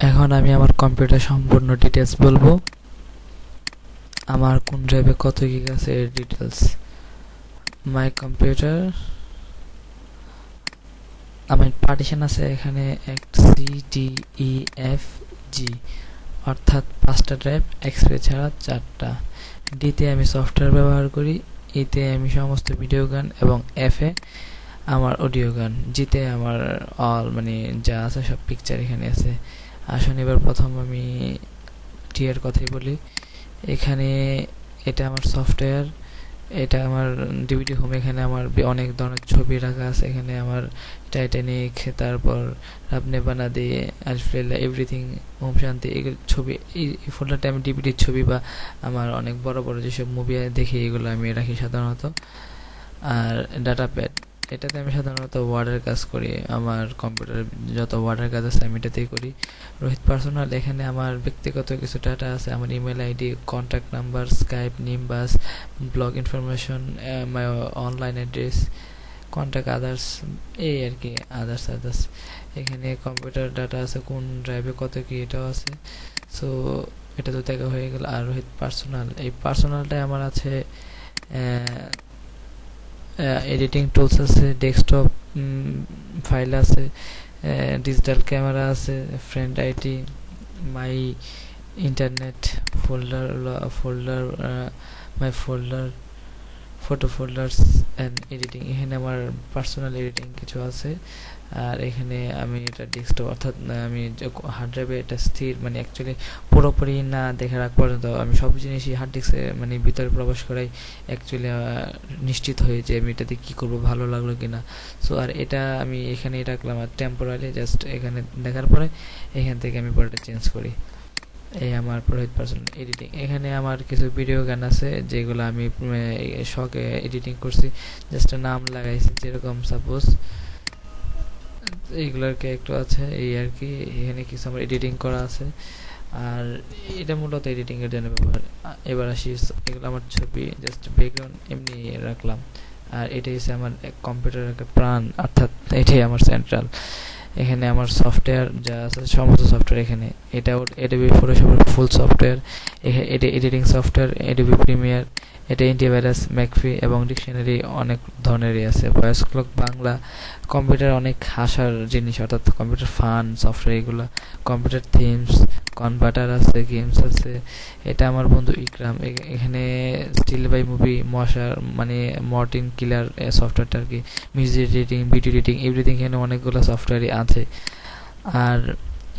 এখন আমি আমার কম্পিউটার সম্পূর্ণ ডিটেলস বলবো। আমার কোন ড্রাইভে কত গিগ আছে এর ডিটেলস। মাই কম্পিউটার, আমার পার্টিশন আছে এখানে C D E F G, অর্থাৎ 5টা ড্রাইভ, এক্সপি ছাড়া 4টা। ডিতে আমি সফটওয়্যার ব্যবহার করি, ইতে আমি সমস্ত ভিডিও গান এবং এফে আমার অডিও গান, জিতে আমার অল মানে যা আছে সব পিকচার এখানে আছে। আসুন এবার প্রথম আমি টি এর কথাই বলি। এখানে এটা আমার সফটওয়্যার, এটা আমার ডিভিডি হোম। এখানে আমার অনেক ধরনের ছবি রাখা আছে। এখানে আমার টাইটানিক, তারপর আপনি বানা দিয়ে আলফ্রেলা, এভরিথিং, ওম শান্তি, এগুলো ছবি। এই ফোল্ডারটা আমি ডিভিডির ছবি বা আমার অনেক বড় বড় যেসব মুভি দেখি এগুলো আমি রাখি সাধারণত। আর ডাটা প্যাড, এটাতে আমি সাধারণত ওয়ার্ডের কাজ করি। আমার কম্পিউটারে যত ওয়ার্ডের কাজ আছে আমি এটাতেই করি। রোহিত পার্সোনাল, এখানে আমার ব্যক্তিগত কিছু ডাটা আছে। আমার email ID, contact number, Skype, Nimbus, blog information, মাই অনলাইন অ্যাড্রেস, কন্ট্যাক্ট আদার্স, এই আর কি আদার্স। এখানে কম্পিউটার ডাটা আছে, কোন ড্রাইভে কত কি এটাও আছে। সো এটা তো দেখা হয়ে গেল। আর রোহিত পার্সোনাল, এই পার্সোনালটাই আমার আছে এডিটিং টুলস আছে, ডেস্কটপ ফাইল আছে, ডিজিটাল ক্যামেরা আছে, friend IT, my internet folder my folder, photo folders and editing. এখানে আমার পার্সোনাল এডিটিং কিছু আছে। আর এখানে আমি এটা ডেস্কটপ, অর্থাৎ আমি হার্ড ড্রাইভে এটা স্থির, মানে অ্যাকচুয়ালি পুরোপুরি না দেখার আগ পর্যন্ত আমি সব জিনিসই হার্ড ডিস্কে মানে ভিতরে প্রবেশ করাই অ্যাকচুয়ালি নিশ্চিত হয়ে যে আমি এটাতে কী করবো, ভালো লাগলো কি না। সো আর এটা আমি এখানেই রাখলাম, আর টেম্পোরারি জাস্ট এখানে দেখার পরে এখান থেকে আমি পরেটা চেঞ্জ করি। এই আমার রোহিত পার্সোনাল এডিটিং। এখানে আমার কিছু ভিডিও গান আছে যেগুলো আমি শখে এডিটিং করছি, জাস্ট নাম লাগাইছি, যেরকম সাপোজ এইগুলোর একটু আছে এই আর কি। এখানে কিছু আমার এডিটিং করা আছে, আর এটা মূলত এডিটিং এর জন্য ব্যবহার। এবার আসি, এগুলো আমার ছবি, জাস্ট ব্যাকগ্রাউন্ড এমনি রাখলাম। আর এটাই হচ্ছে আমার কম্পিউটারের একটা প্রাণ, অর্থাৎ এটাই আমার সেন্ট্রাল। এখানে আমার সফটওয়্যার যা আছে সমস্ত সফটওয়্যার এখানে। এটা এডোবি ফটোশপের ফুল সফটওয়্যার, এটা এডিটিং সফটওয়্যার, এডোবি প্রিমিয়ার, এটা অ্যান্টিভাইরাস, ম্যাকফি এবং ডিকশনারি অনেক ধরনেরই আছে। Voice clock Bangla. কম্পিউটার অনেক হাসার জিনিস, অর্থাৎ কম্পিউটার ফান সফটওয়্যার এগুলো। কম্পিউটার থিমস, কনভার্টার আছে, গেমস আছে। এটা আমার বন্ধু ইকরাম। এখানে স্টিল বাই মুভি, মশার মানে মর্টিন কিলার সফটওয়্যারটা আর কি। Music editing, video editing, everything এখানে অনেকগুলো সফটওয়্যারই আছে। আর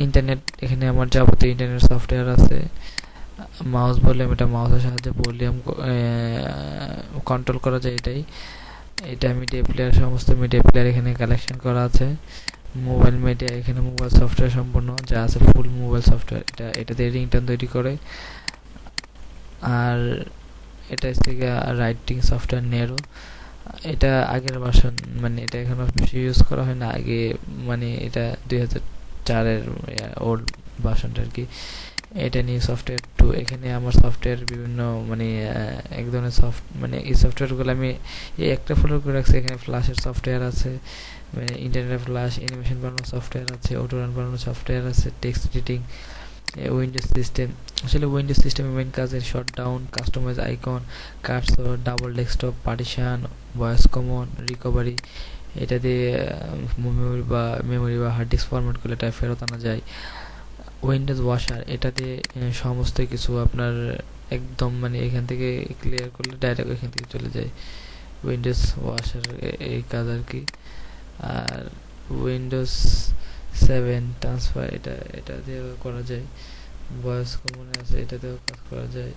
ইন্টারনেট, এখানে আমার যাবতীয় ইন্টারনেট সফটওয়্যার আছে। মাউস ভলিউম, এটা মাউসের সাহায্যে ভলিউম কন্ট্রোল করা যায়। এটা মিডিয়া প্লেয়ার, সমস্ত মিডিয়া প্লেয়ার এখানে কালেকশন করা আছে। মোবাইল মিডিয়া, এখানে মোবাইল সফটওয়্যার সম্পূর্ণ যা আছে, ফুল মোবাইল সফটওয়্যার। এটাতে রিংটোন তৈরি করে। আর এটা হচ্ছে রাইটিং সফটওয়্যার নেরো। এটা আগের ভার্সন, মানে এটা এখনো বেশি ইউজ করা হয় না। আগে মানে এটা 2004-এর ওল্ড ভার্সনটা আর কি। এটা নিয়ে সফটওয়্যার 2। এখানে আমার সফটওয়্যার বিভিন্ন মানে এক ধরনের মানে এই সফটওয়্যারগুলো আমি এই একটা ফোল্ডার করে রাখছি। এখানে ফ্ল্যাশের সফটওয়্যার আছে, মানে ইন্টারনেট ফ্ল্যাশ, অ্যানিমেশন বানানোর সফটওয়্যার আছে, অটো রান বানানোর সফটওয়্যার আছে, টেক্সট এডিটিং, উইন্ডোজ সিস্টেম। আসলে উইন্ডোজ সিস্টেমের মেইন কাজের shutdown, customise icon, cursor, double desktop, partition, voice common, recovery. এটা দিয়ে মেমোরি বা হার্ড ডিস্ক ফরম্যাট করলে এটা ফেরত আনা যায়। উইন্ডোজ ওয়াশার, এটা দিয়ে সমস্ত কিছু আপনার একদম মানে এখান থেকে ক্লিয়ার করলে ডাইরেক্ট এখান থেকে চলে যায়। উইন্ডোজ ওয়াশার এই কাজ আর কি। আর উইন্ডোজ 7 ট্রান্সফার, এটা দিয়েও করা যায়। ভয়েস কমনে আছে, এটা দিয়েও কাজ করা যায়।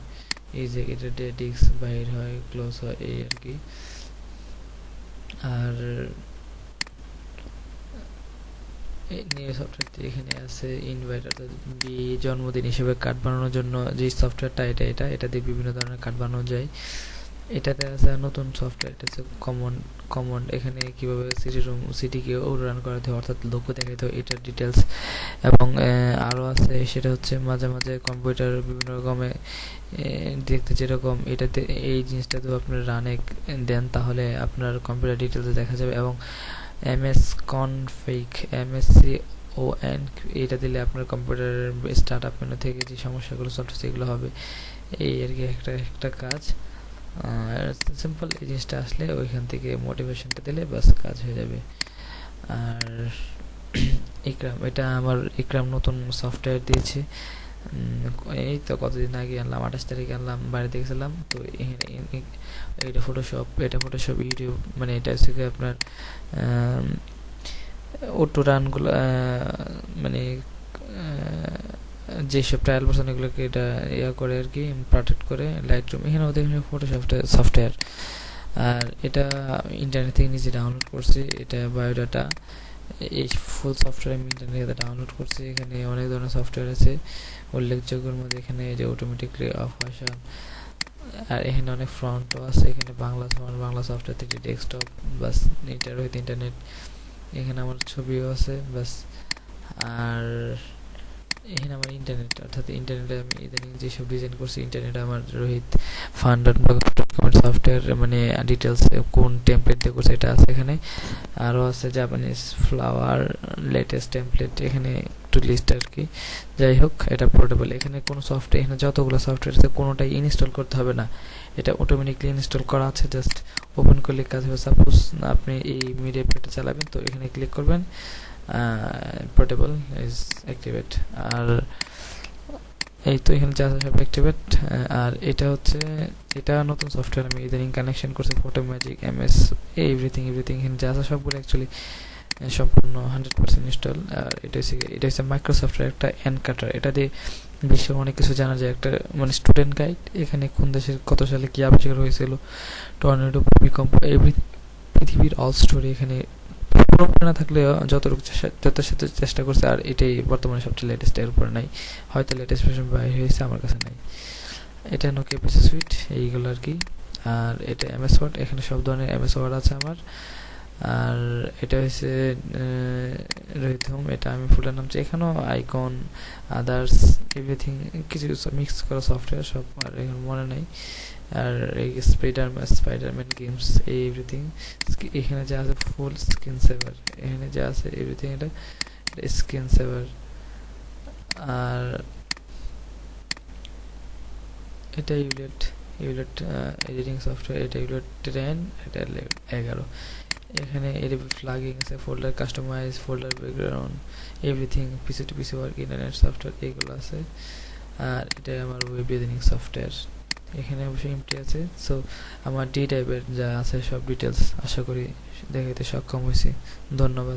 এই যে এটা দিয়ে ডিস্ক বাইর হয়, ক্লোজ হয়, এই আর কি। আর নিউ সফটওয়্যারটি এখানে আছে ইনভাইট, অর্থাৎ জন্মদিন হিসেবে কার্ড বানানোর জন্য যে সফটওয়্যারটা, এটা দিয়ে বিভিন্ন ধরনের কার্ড বানানো যায়। এটাতে আছে নতুন সফটওয়্যার, এটা হচ্ছে কমন। এখানে কীভাবে সিটিকে রান করাতে হয়, অর্থাৎ লক্ষ্য দেখাতে হয়, এটার ডিটেলস। এবং আরও আছে, সেটা হচ্ছে মাঝে মাঝে কম্পিউটার বিভিন্ন রকমের দেখতে যেরকম, এটাতে এই জিনিসটাতেও আপনার রানে দেন তাহলে আপনার কম্পিউটার ডিটেলসে দেখা যাবে। এবং এমএস কনফিগ, এমএসসি ON, এটা দিলে আপনার কম্পিউটারের স্টার্ট আপ মেনু থেকে যে সমস্যাগুলো সলভ সেগুলো হবে। এই আর কি একটা কাজ। সিম্পল এই জিনিসটা আসলে ওইখান থেকে মোটিভেশনটা দিলে বাস কাজ হয়ে যাবে। আর ইকরাম, এটা আমার ইকরাম নতুন সফটওয়্যার দিয়েছে। এই তো কতদিন আগে আনলাম, 28 তারিখে আনলাম, বাড়িতে গেছিলাম। তো এটা ফটোশপ ইউটিউব, মানে এটা হচ্ছে আপনার অটো রানগুলো, মানে যেসব ট্রায়াল পার্সন এগুলোকে এটা ইয়া করে আর কি, প্রোটেক্ট করে লাইট রুম। এখানে ওদের ফটোশপ সফটওয়্যার। আর এটা ইন্টারনেট থেকে নিজে ডাউনলোড করছি। এটা বায়োডাটা, এই ফুল সফটওয়্যার আমি ইন্টারনেট থেকে ডাউনলোড করছি। এখানে অনেক ধরনের সফটওয়্যার আছে উল্লেখযোগ্যের মধ্যে। এখানে যে অটোমেটিকলি অফ আসা, আর এখানে অনেক ফ্রন্টও আছে। এখানে বাংলা সফটওয়্যার থেকে desktop, bus inter with internet. এখানে আমার ছবিও আছে বাস। আর এখানে আমার ইন্টারনেট, অর্থাৎ ইন্টারনেটে আমি ইদানিং যেসব ডিজাইন করছি, ইন্টারনেটে আমার রোহিত ফান্ড সফটওয়্যার, মানে ডিটেলস কোন টেমপ্লেট দিয়ে করছে এটা আছে এখানে। আরও আছে জাপানিজ ফ্লাওয়ার লেটেস্ট টেমপ্লেট, এখানে একটু লিস্ট আর কি। যাই হোক, এটা পোর্টেবল। এখানে কোনো সফটওয়্যার, এখানে যতগুলো সফটওয়্যার আছে কোনোটাই ইনস্টল করতে হবে না, এটা অটোমেটিকলি ইনস্টল করা আছে। জাস্ট ওপেন করলে কাজ হবে। সাপোজ আপনি এই মিডিয়া প্লেটে চালাবেন, তো এখানে ক্লিক করবেন, পোর্টেবল ইজ অ্যাক্টিভেট। আর এই তো এখানে যা সব অ্যাক্টিভেট। আর এটা হচ্ছে, এটা নতুন সফটওয়্যার আমি ইদানিং কানেকশন করছি, ফটো ম্যাজিক, MS, এভরিথিং এখানে যা আছে সবগুলো অ্যাকচুয়ালি সম্পূর্ণ 100% ইনস্টল। আর এটা হচ্ছে মাইক্রোসফটের একটা এনকাটার। এটা দিয়ে বিশ্বের অনেক কিছু জানা যায়। একটা মানে স্টুডেন্ট গাইড, এখানে কোন দেশের কত সালে কি আবিষ্কার হয়েছিল, টর্নেডো, ভূমিকম্প, পৃথিবীর অল স্টোরি এখানে না থাকলেও যতটুকু চেষ্টা করছে। আর এটাই বর্তমানে সবচেয়ে লেটেস্ট, এর উপরে নাই। হয়তো লেটেস্ট ভার্সন বাইরে হয়েছে, আমার কাছে নাই। এটা নোকিয়া পিসি সুইট, এইগুলো আর কি। আর এটা MS ওয়ার্ড, এখানে সব ধরনের MS ওয়ার্ড আছে আমার। আর এটা হচ্ছে রোহিত হোম, এটা আমি ফুলের নামছি। এখানেও আইকন, আদার্স, এভরিথিং কিছু মিক্স করা সফটওয়্যার সব, আর এখন মনে নাই। আর এই স্পাইডারম্যান গেমস, এভরিথিং। এখানে যা আছে ফুল স্ক্রিন সেভার, এখানে যা আছে এভরিথিং এটা স্ক্রিন সেভার। আর এটা ইউলেট এডিটিং সফটওয়্যার, এটা ইউলেট 10, এটা 11। এখানে এডিবল প্লাগিং আছে, folder customise, folder background, everything, PC to PC work, internet software, এগুলো আছে। আর এটা আমার ওয়েব ডিজাইনিং সফটওয়্যার। এখানে অবশ্যই এমটি আছে। সো আমার ডি টাইপের যা আছে সব ডিটেলস আশা করি দেখাতে সক্ষম হয়েছি। ধন্যবাদ।